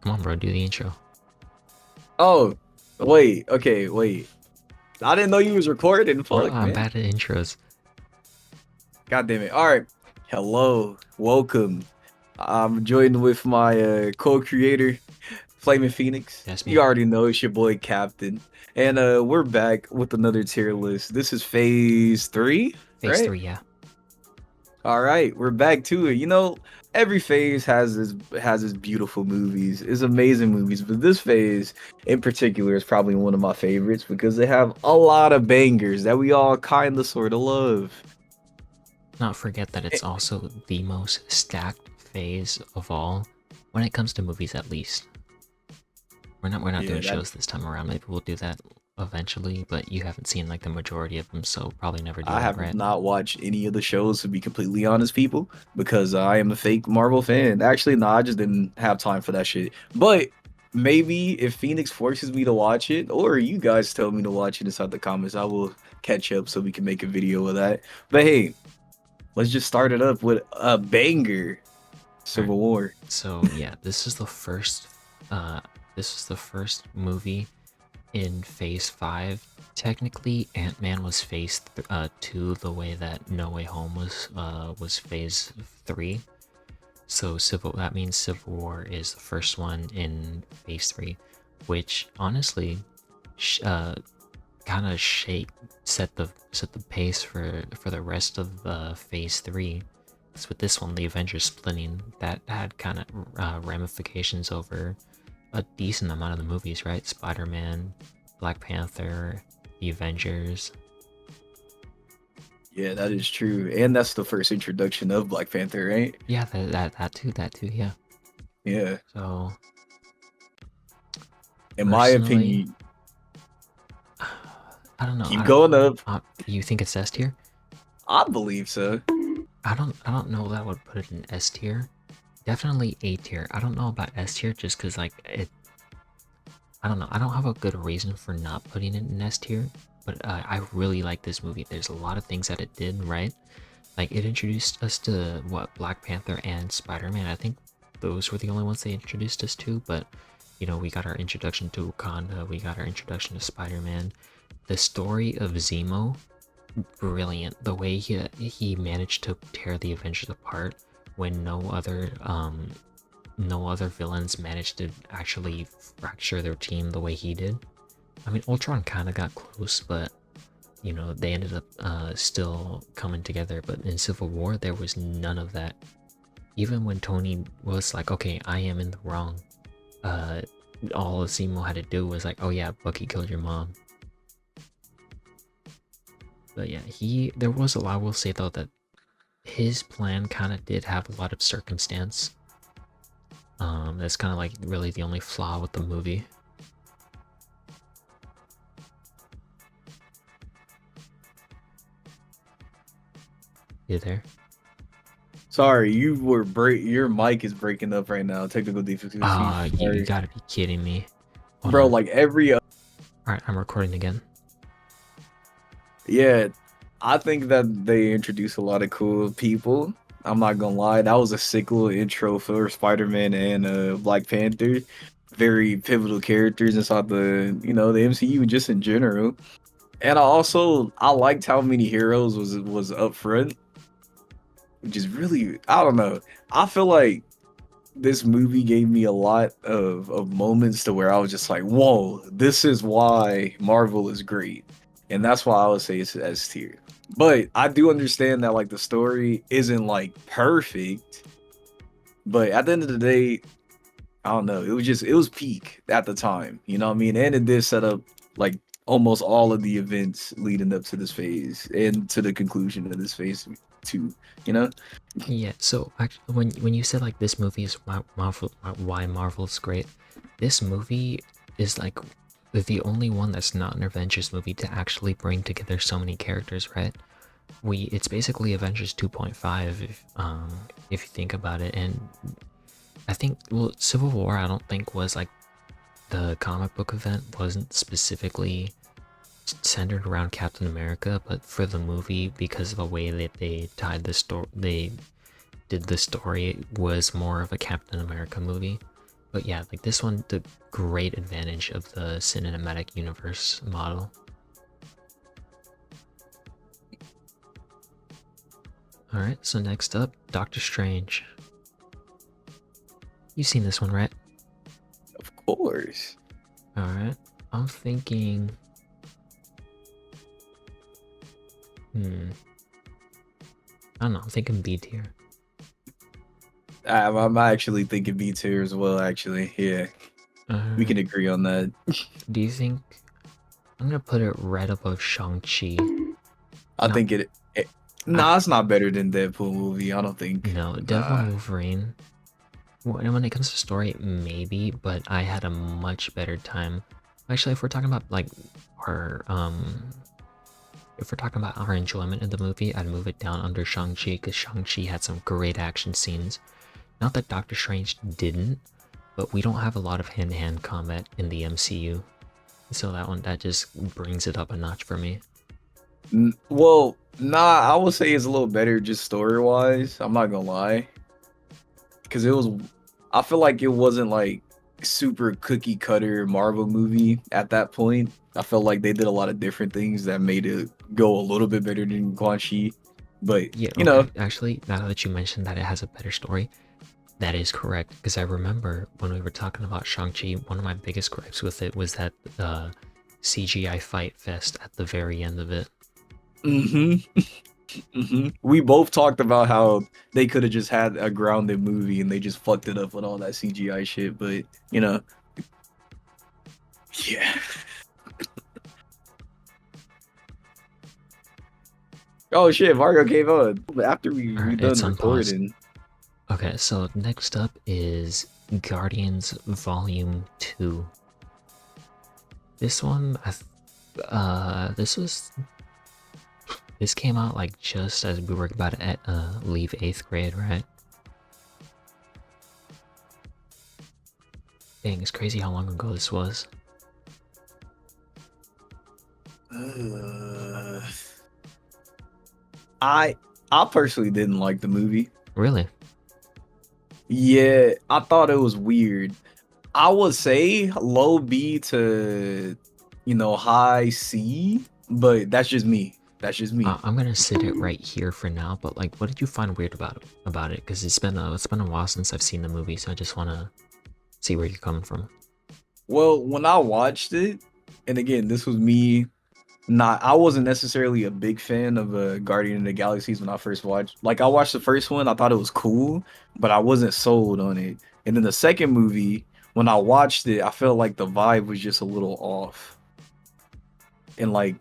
Come on, bro, do the intro. Oh, wait. Okay, wait. I didn't know you was recording. Bro, Fuck, I'm man. bad at intros. God damn it. All right. Hello. Welcome. I'm joined with my co-creator, Flaming Phoenix. That's You me. already know it's your boy Captain. And we're back with another tier list. This is phase 3, Phase right? 3, yeah. All right, we're back to it. Every phase has its beautiful movies, its amazing movies, but this phase in particular is probably one of my favorites because they have a lot of bangers that we all kind of sort of love. Not forget that Eh, it's also the most stacked phase of all, when it comes to movies at least. We're not doing Yeah, that shows this time around. Maybe we'll do that eventually, but you haven't seen like the majority of them, so probably never do I that, have right? not watched any of the shows to be completely honest, people, because I am a fake Marvel fan. Actually, no, I just didn't have time for that shit. But maybe if Phoenix forces me to watch it, or you guys tell me to watch it inside the comments, I will catch up so we can make a video of that. But hey, let's just start it up with a banger, Alright. Civil War. So yeah, uh this is the first movie in phase 5. Technically, Ant-Man was phase 2 the way that No Way Home was phase 3. So that means Civil War is the first one in phase 3, which honestly kind of set the pace for the rest of phase 3. Because with this one, the Avengers splitting, that had kind of ramifications over a decent amount of the movies, right? Spider-Man, Black Panther, the Avengers. Yeah, that is true. And that's the first introduction of Black Panther, right? Yeah, that too, yeah. Yeah. So In my personally, opinion, I don't know. keep going up. You think it's S tier? I believe so. I don't know that I would put it in S tier. Definitely A tier. I don't know about S tier just because like it. I don't know. I don't have a good reason for not putting it in S tier, but I really like this movie. There's a lot of things that it did right. Like it introduced us to what Black Panther and Spider-Man. I think those were the only ones they introduced us to. But we got our introduction to Wakanda. We got our introduction to Spider-Man. The story of Zemo, brilliant. The way he managed to tear the Avengers apart when no other villains managed to actually fracture their team the way he did. I mean, Ultron kind of got close, but they ended up still coming together. But in Civil War, there was none of that. Even when Tony was like, "Okay, I am in the wrong," uh, all Zemo had to do was like, "Oh yeah, Bucky killed your mom." But yeah, there was a lot. I will say though that his plan kind of did have a lot of circumstance. That's kind of like really the only flaw with the movie. You there? Sorry, your mic is breaking up right now. Technical difficulties. You Sorry. gotta be kidding me. Hold Bro, on. like every All right, I'm recording again. yeah, I think that they introduced a lot of cool people. I'm not gonna lie, that was a sick little intro for Spider-Man and Black Panther. Very pivotal characters inside the MCU just in general. And I liked how many heroes was up front, which is really I don't know. I feel like this movie gave me a lot of moments to where I was just like, whoa, this is why Marvel is great. And that's why I would say it's S tier. But I do understand that like the story isn't like perfect. But at the end of the day, I don't know. It was peak at the time. You know what I mean? And it did set up like almost all of the events leading up to this phase and to the conclusion of this phase too. You know? Yeah. So actually, when you said like this movie is why Marvel's great, this movie is like the only one that's not an Avengers movie to actually bring together so many characters, right? It's basically Avengers 2.5 if you think about it. And I think, well, Civil War I don't think was like the comic book event wasn't specifically centered around Captain America, but for the movie, because of the way that they tied the story, they did the story, was more of a Captain America movie. But yeah, like this one took great advantage of the cinematic universe model. Alright, so next up, Doctor Strange. You've seen this one, right? Of course. Alright. I'm thinking. Hmm. I don't know, I'm thinking B tier. I'm actually thinking B tier as well. Actually, yeah, we can Alright. agree on that. Do you think I'm gonna put it right above Shang-Chi? I Not think it. I Nah, it's not better than Deadpool movie. I don't think. no, Deadpool Nah. and Wolverine. When it comes to story, maybe, but I had a much better time. Actually, if we're talking about like our if we're talking about our enjoyment of the movie, I'd move it down under Shang-Chi because Shang-Chi had some great action scenes. Not that Doctor Strange didn't, but we don't have a lot of hand-to-hand combat in the MCU. So that just brings it up a notch for me. Well, nah. I would say it's a little better just story wise. I'm not gonna lie, because it was. I feel like it wasn't like super cookie cutter Marvel movie at that point. I felt like they did a lot of different things that made it go a little bit better than Quan Chi. But Yeah, you know, okay. Actually, now that you mentioned that it has a better story, that is correct. Because I remember when we were talking about Shang-Chi, one of my biggest gripes with it was that CGI fight fest at the very end of it. hmm we both talked about how they could have just had a grounded movie and they just fucked it up with all that CGI shit. But you know, yeah. Oh shit, Mario came on. But after we Alright, done it's unpaused. recording, Okay, so next up is Guardians Volume 2. This one, this came out like just as we were about to leave 8th grade, right? Dang, it's crazy how long ago this was. uh, I I personally didn't like the movie. Really? Yeah, I thought it was weird. I would say low B to high C, but that's just me. That's just me. I'm gonna sit it right here for now. But like, what did you find weird about it? Because it's been a while since I've seen the movie, so I just wanna see where you're coming from. Well, when I watched it, and again, this was me not I wasn't necessarily a big fan of Guardian of the Galaxies when I first watched. Like I watched the first one, I thought it was cool, but I wasn't sold on it. And then the second movie, when I watched it, I felt like the vibe was just a little off. And like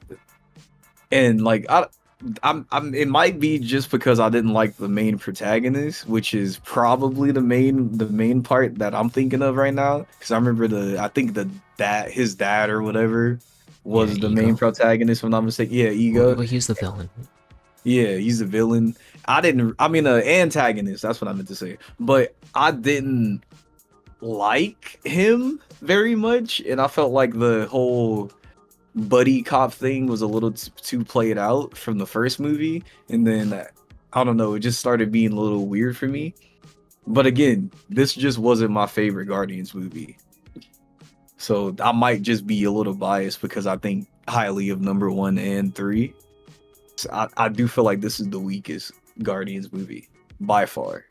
I'm it might be just because I didn't like the main protagonist, which is probably the main part that I'm thinking of right now. Because I think the dad his dad or whatever Yeah, was the main Ego. protagonist, if I'm not mistaken. Yeah, Well, Ego. he's the villain. Yeah, he's the villain. I mean, antagonist. That's what I meant to say. But I didn't like him very much, and I felt like the whole buddy cop thing was a little too played out from the first movie, and then I don't know, it just started being a little weird for me. But again, this just wasn't my favorite Guardians movie, so I might just be a little biased because I think highly of number one and three. So I do feel like this is the weakest Guardians movie by far.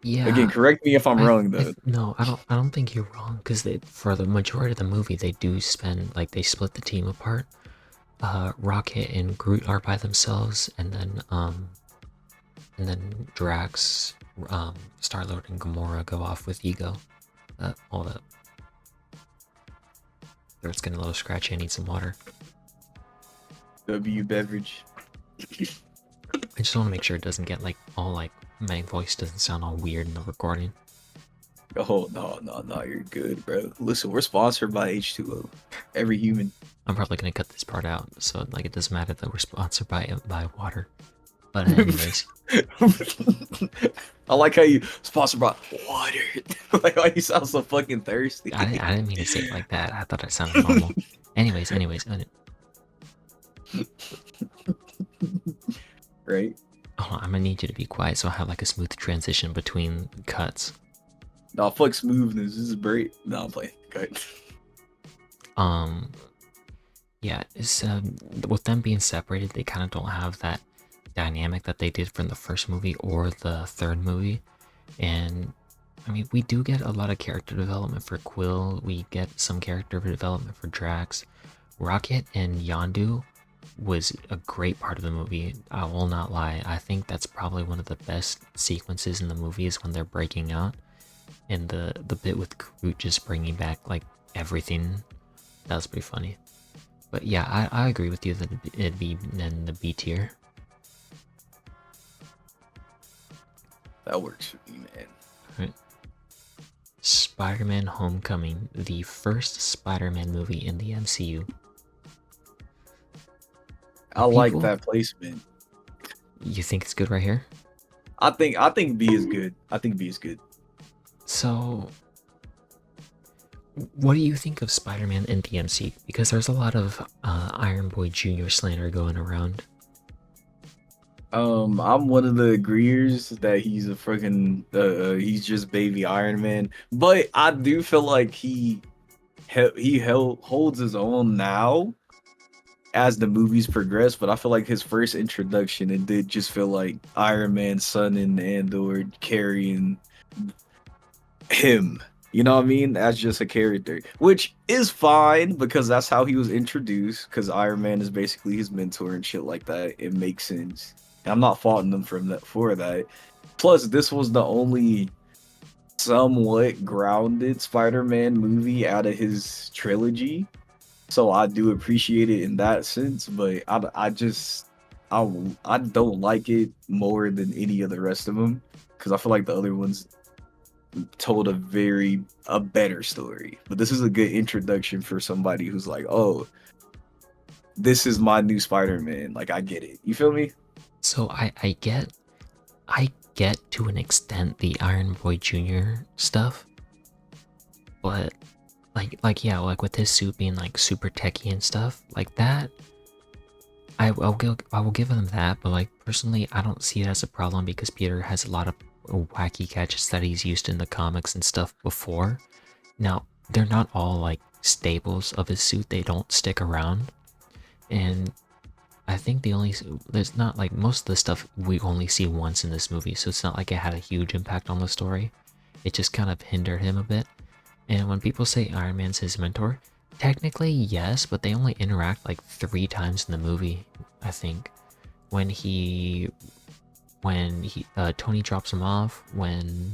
Again, Yeah, correct me if I'm wrong though. no, I don't think you're wrong because they for the majority of the movie they do spend like they split the team apart. Rocket and Groot are by themselves, and then Drax, Star Lord, and Gamora go off with Ego. All that. Throat's getting a little scratchy. I need some water. W beverage. I just want to make sure it doesn't get like all like my voice doesn't sound all weird in the recording. Oh no, you're good, bro. Listen, we're sponsored by H2O. Every human. I'm probably gonna cut this part out, so like it doesn't matter that we're sponsored by water. But anyways, I like how you sponsored by water. Like why you sound so fucking thirsty. I didn't mean to say it like that. I thought it sounded normal. Anyways, Right? hold on, I'm gonna need you to be quiet so I have like a smooth transition between cuts. No, fuck smoothness. This is great. No, I'm playing. Okay. Um, yeah, it's with them being separated, they kind of don't have that dynamic that they did from the first movie or the third movie. And I mean, we do get a lot of character development for Quill. We get some character development for Drax. Rocket and Yondu was a great part of the movie. I will not lie. I think that's probably one of the best sequences in the movie is when they're breaking out, and the bit with Groot just bringing back like everything. That was pretty funny. But yeah, I agree with you that it'd be in the B tier. That works for me, man. Right. Spider-Man: Homecoming, the first Spider-Man movie in the MCU. I like People, that placement. you think it's good right here? I think B is good. I think B is good. So, what do you think of Spider-Man in the MCU? Because there's a lot of Iron Boy Jr. slander going around. I'm one of the agreeers that he's a freaking he's just baby Iron Man, but I do feel like holds his own now as the movies progress. But I feel like his first introduction, it did just feel like Iron Man's son and Andor carrying him. You know what I mean? As just a character, which is fine because that's how he was introduced. Because Iron Man is basically his mentor and shit like that. It makes sense. And I'm not faulting them from that for that. Plus, this was the only somewhat grounded Spider-Man movie out of his trilogy, so I do appreciate it in that sense. But I don't like it more than any of the rest of them because I feel like the other ones told a better story. But this is a good introduction for somebody who's like, oh, this is my new Spider-Man. Like I get it. You feel me? So I get to an extent the Iron Boy Jr. stuff, but like yeah, like with his suit being like super techy and stuff like that, I will give him that. But like personally, I don't see it as a problem because Peter has a lot of wacky gadgets that he's used in the comics and stuff before. Now they're not all like staples of his suit; they don't stick around, and I think there's not like most of the stuff we only see once in this movie, so it's not like it had a huge impact on the story. It just kind of hindered him a bit. And when people say Iron Man's his mentor, technically yes, but they only interact like 3 times in the movie, I think. When he Tony drops him off, when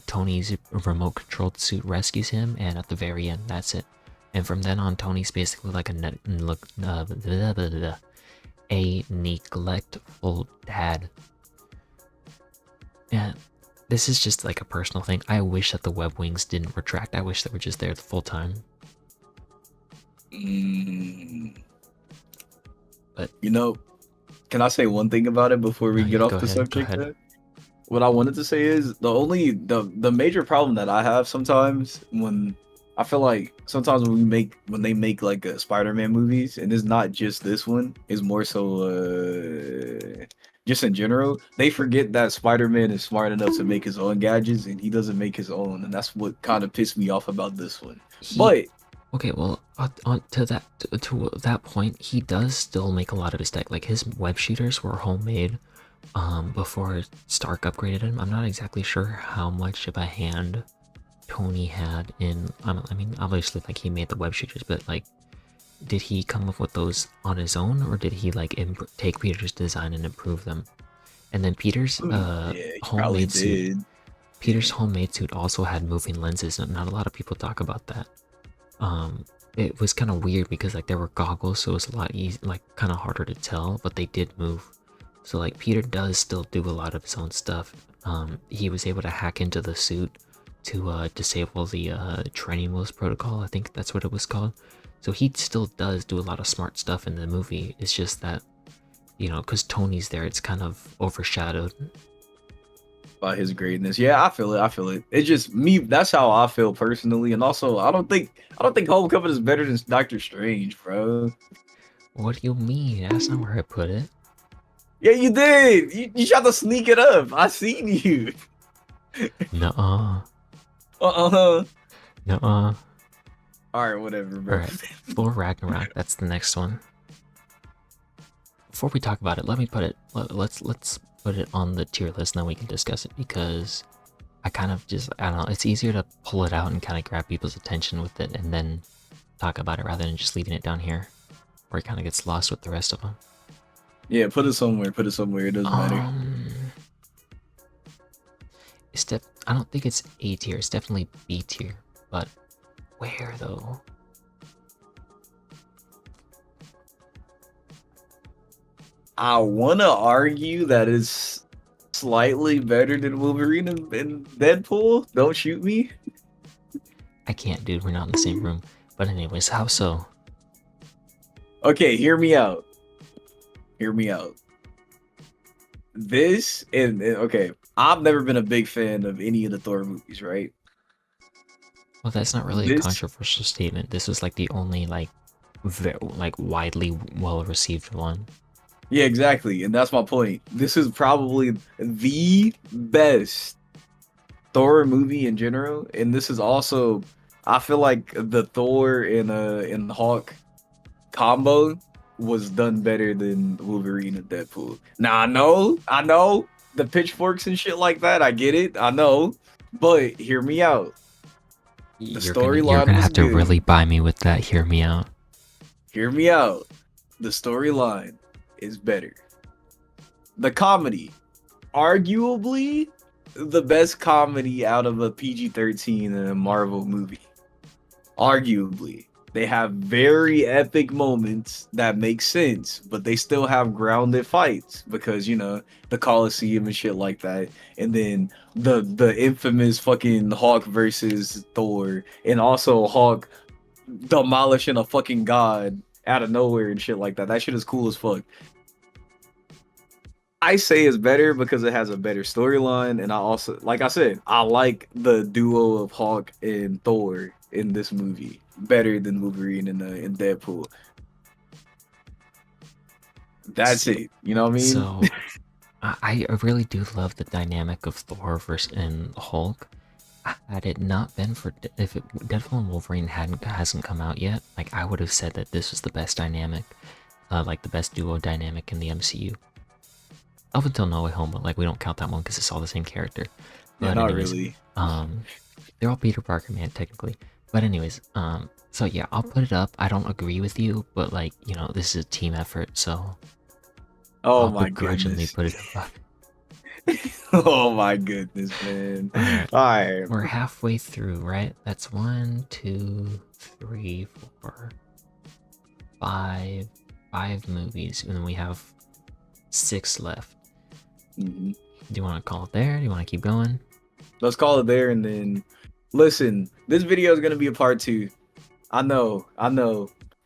Tony's remote controlled suit rescues him, and at the very end, that's it. And from then on, Tony's basically like a neglectful dad. And this is just like a personal thing. I wish that the web wings didn't retract. I wish they were just there the full time. Mm, But you know, can I say one thing about it before we no, get yeah, off go the ahead, go subject? ahead. What I wanted to say is the major problem that I have sometimes when I feel like sometimes when they make like Spider-Man movies, and it's not just this one, it's more so just in general, they forget that Spider-Man is smart enough to make his own gadgets and he doesn't make his own, and that's what kind of pissed me off about this one. He But okay, well, on to that point, he does still make a lot of his tech. Like his web shooters were homemade before Stark upgraded him. I'm not exactly sure how much of a hand Tony had in I mean obviously like he made the web shooters, but like did he come up with those on his own or did he like take Peter's design and improve them? And then yeah, he probably did. Peter's homemade suit also had moving lenses, and not a lot of people talk about that. It was kind of weird because like there were goggles, so it was a lot easy, like kind of harder to tell, but they did move. So like Peter does still do a lot of his own stuff. He was able to hack into the suit to disable the training wheels protocol. I think that's what it was called. So he still does do a lot of smart stuff in the movie. It's just that, you know, because Tony's there, it's kind of overshadowed. By his greatness. Yeah, I feel it. I feel it. It's just me. That's how I feel personally. And also, I don't think Homecoming is better than Doctor Strange, bro. What do you mean? That's not where I put it. Yeah, you did. You tried to sneak it up. I seen you. Nuh-uh. Uh-huh. No, All right, whatever, bro. alright. Thor Ragnarok, that's the next one. Before we talk about it, let me put it, let's put it on the tier list and then we can discuss it because I kind of just, I don't know, it's easier to pull it out and kind of grab people's attention with it and then talk about it rather than just leaving it down here where it kind of gets lost with the rest of them. Yeah, put it somewhere. Put it somewhere. It doesn't matter. It's I don't think it's A tier. It's definitely B tier. But where though? I wanna argue that it's slightly better than Wolverine and Deadpool. Don't shoot me. I can't, dude. We're not in the same room. But anyways, how so? Okay, hear me out. Hear me out. This and okay, I've never been a big fan of any of the Thor movies, right? Well, that's not really a This, controversial statement. This was like the only like widely well received one. yeah, exactly, and that's my point. This is probably the best Thor movie in general, and this is also, I feel like the Thor and Hawk combo was done better than Wolverine and Deadpool. Now I know the pitchforks and shit like that. I get it, I know, but hear me out. The You're storyline gonna was have to good. really buy me with that. Hear me out. Hear me out. The storyline is better. The comedy, arguably the best comedy out of a PG-13 Marvel movie. Arguably. They have very epic moments that make sense, but they still have grounded fights because the Coliseum and shit like that. And then the infamous fucking Hawk versus Thor, and also Hawk demolishing a fucking god out of nowhere and shit like that. That shit is cool as fuck. I say it's better because it has a better storyline, and I also, like I said, I like the duo of Hawk and Thor in this movie better than Wolverine and Deadpool. That's So, it. You know what I mean? so I really do love the dynamic of Thor versus and Hulk. Had it not been for if Deadpool and Wolverine hasn't come out yet, like I would have said that this was the best dynamic, like the best duo dynamic in the MCU. Up until No Way Home, but like we don't count that one because it's all the same character. Yeah, But not anyways, really. they're all Peter Parker, man, technically. But anyways, so yeah, I'll put it up. I don't agree with you, but like this is a team effort, so Oh I'll my begrudgingly goodness. put it up. Oh my goodness, man. All right, All right. we're halfway through, right? That's 1, 2, 3, 4, 5, 5 movies, and then we have 6 left. Mhm. Do you want to call it there? Do you want to keep going? Let's call it there, and then listen. This video is gonna be a part 2. I know.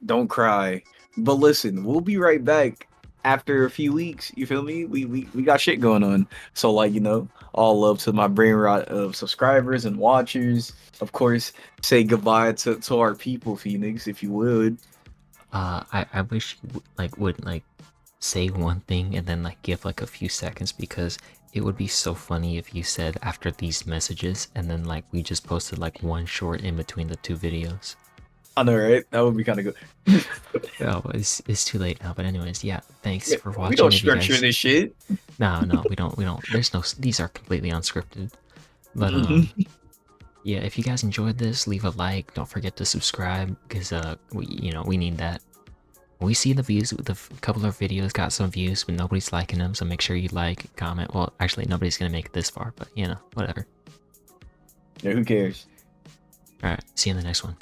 Don't cry. But listen, we'll be right back after a few weeks. You feel me? We got shit going on. So like, all love to my brain rot of subscribers and watchers. Of course, say goodbye to our people, Phoenix, if you would. I wish you would like say one thing and then like give like a few seconds because it would be so funny if you said after these messages and then like we just posted like one short in between the 2 videos. I know, right? That would be kind of good. Oh, it's too late now. But anyways, yeah. Thanks Yeah, for we watching. don't If you structure guys, this shit. no, we don't. There's no. These are completely unscripted. But yeah. If you guys enjoyed this, leave a like. Don't forget to subscribe because we need that. We see the views. The couple of videos got some views, but nobody's liking them. So make sure you like, comment. Well, actually, nobody's gonna make it this far, but whatever. Yeah, who cares? All right. See you in the next one.